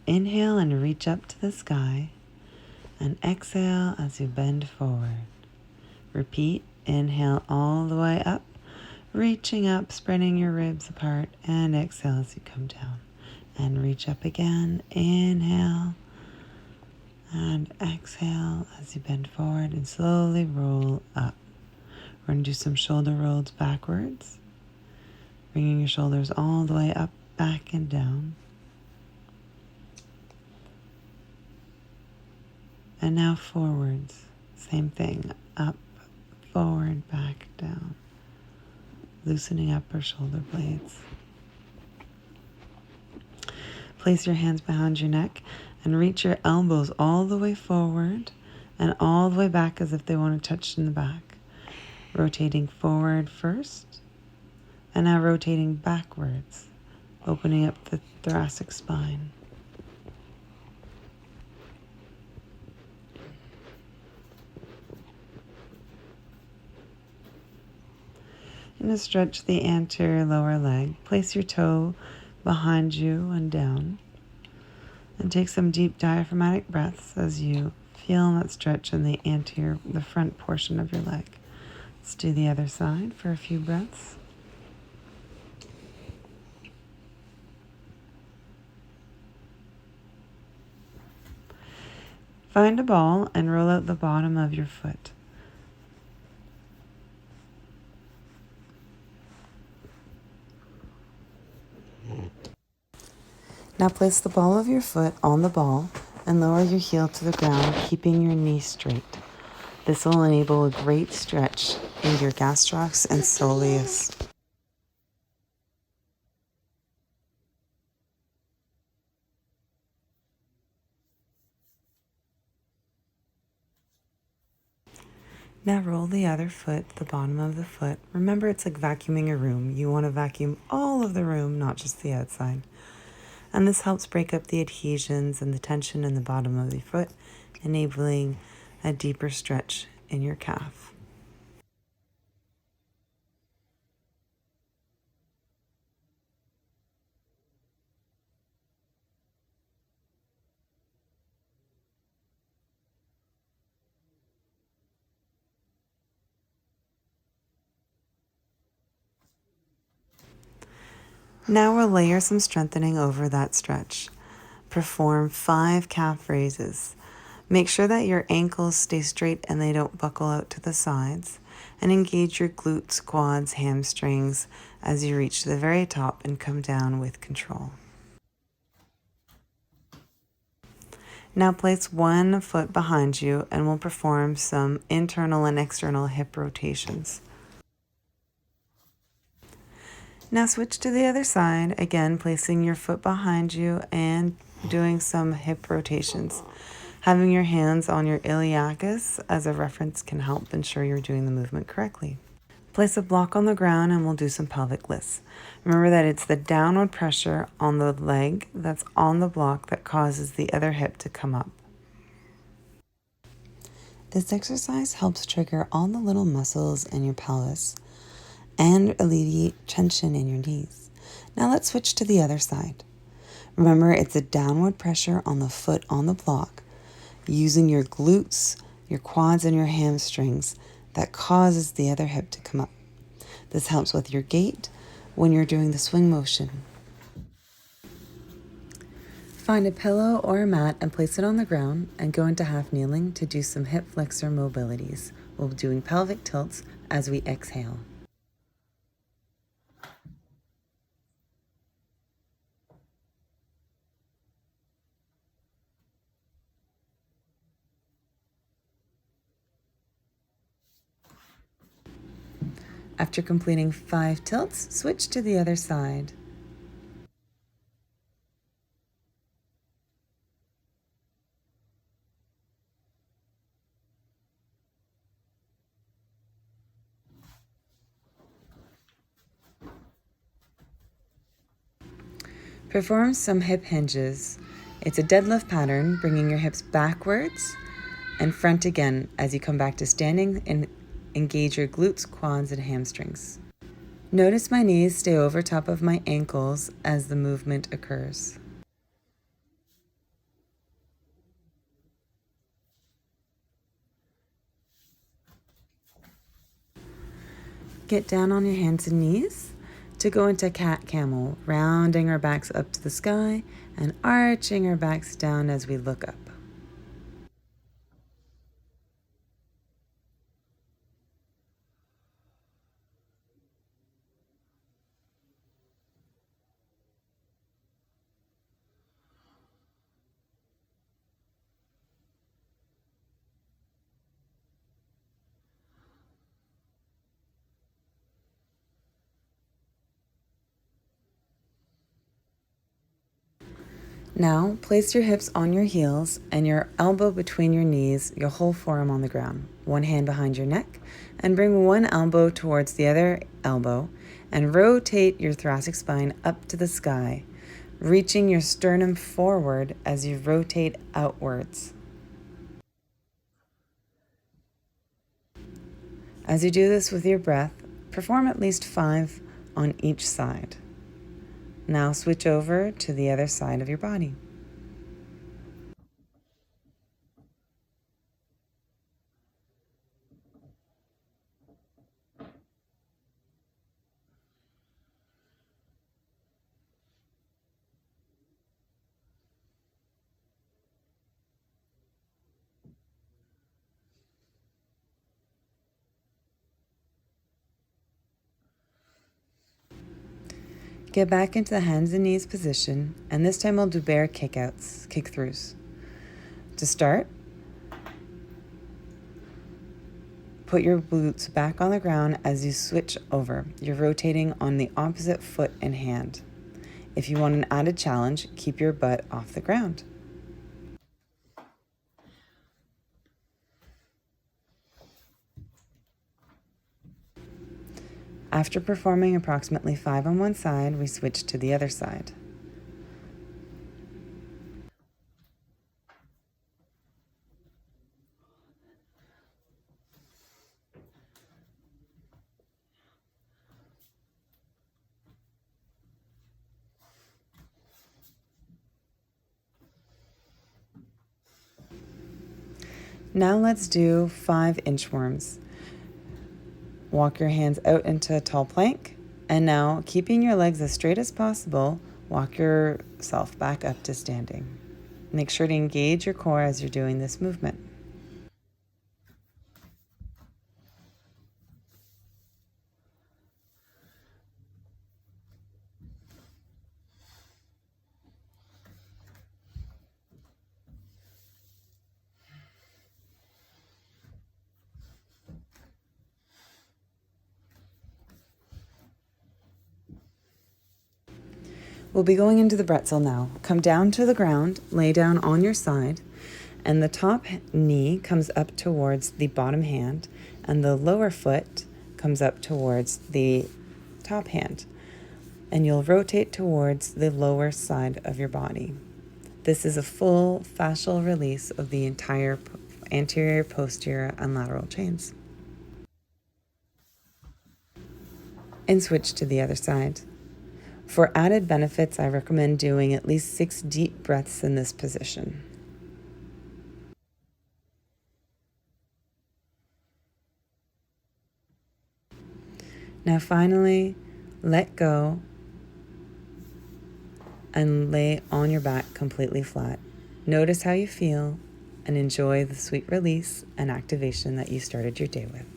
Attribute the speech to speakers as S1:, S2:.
S1: Inhale and reach up to the sky, and exhale as you bend forward. Repeat, inhale all the way up, reaching up, spreading your ribs apart, and exhale as you come down. And reach up again, inhale, and exhale as you bend forward and slowly roll up. We're going to do some shoulder rolls backwards, bringing your shoulders all the way up, back, and down. And now forwards, same thing, up, forward, back, down, loosening up our shoulder blades. Place your hands behind your neck and reach your elbows all the way forward and all the way back as if they want to touch in the back. Rotating forward first, and now rotating backwards, opening up the thoracic spine. And stretch the anterior lower leg. Place your toe behind you and down. And take some deep diaphragmatic breaths as you feel that stretch in the front portion of your leg. Let's do the other side for a few breaths. Find a ball and roll out the bottom of your foot. Now place the ball of your foot on the ball and lower your heel to the ground, keeping your knee straight. This will enable a great stretch in your gastrocs and soleus. Now roll the other foot, the bottom of the foot. Remember, it's like vacuuming a room. You want to vacuum all of the room, not just the outside. And this helps break up the adhesions and the tension in the bottom of the foot, enabling a deeper stretch in your calf. Now we'll layer some strengthening over that stretch. Perform 5 calf raises. Make sure that your ankles stay straight and they don't buckle out to the sides. And engage your glutes, quads, hamstrings as you reach to the very top and come down with control. Now place one foot behind you and we'll perform some internal and external hip rotations. Now switch to the other side, again placing your foot behind you and doing some hip rotations. Having your hands on your iliacus as a reference can help ensure you're doing the movement correctly. Place a block on the ground and we'll do some pelvic lifts. Remember that it's the downward pressure on the leg that's on the block that causes the other hip to come up. This exercise helps trigger all the little muscles in your pelvis and alleviate tension in your knees. Now let's switch to the other side. Remember, it's a downward pressure on the foot on the block, using your glutes, your quads, and your hamstrings that causes the other hip to come up. This helps with your gait when you're doing the swing motion. Find a pillow or a mat and place it on the ground and go into half kneeling to do some hip flexor mobilities. We'll be doing pelvic tilts as we exhale. After completing 5 tilts, switch to the other side. Perform some hip hinges. It's a deadlift pattern, bringing your hips backwards and front again as you come back to standing and engage your glutes, quads, and hamstrings. Notice my knees stay over top of my ankles as the movement occurs. Get down on your hands and knees to go into cat camel, rounding our backs up to the sky and arching our backs down as we look up. Now, place your hips on your heels and your elbow between your knees, your whole forearm on the ground. One hand behind your neck, and bring one elbow towards the other elbow, and rotate your thoracic spine up to the sky, reaching your sternum forward as you rotate outwards. As you do this with your breath, perform at least 5 on each side. Now switch over to the other side of your body. Get back into the hands and knees position, and this time we'll do bear kick-throughs. To start, put your boots back on the ground as you switch over. You're rotating on the opposite foot and hand. If you want an added challenge, keep your butt off the ground. After performing approximately 5 on one side, we switch to the other side. Now let's do 5 inchworms. Walk your hands out into a tall plank, and now, keeping your legs as straight as possible, walk yourself back up to standing. Make sure to engage your core as you're doing this movement. We'll be going into the pretzel now. Come down to the ground, lay down on your side, and the top knee comes up towards the bottom hand, and the lower foot comes up towards the top hand. And you'll rotate towards the lower side of your body. This is a full fascial release of the entire anterior, posterior, and lateral chains. And switch to the other side. For added benefits, I recommend doing at least 6 deep breaths in this position. Now finally, let go and lay on your back completely flat. Notice how you feel and enjoy the sweet release and activation that you started your day with.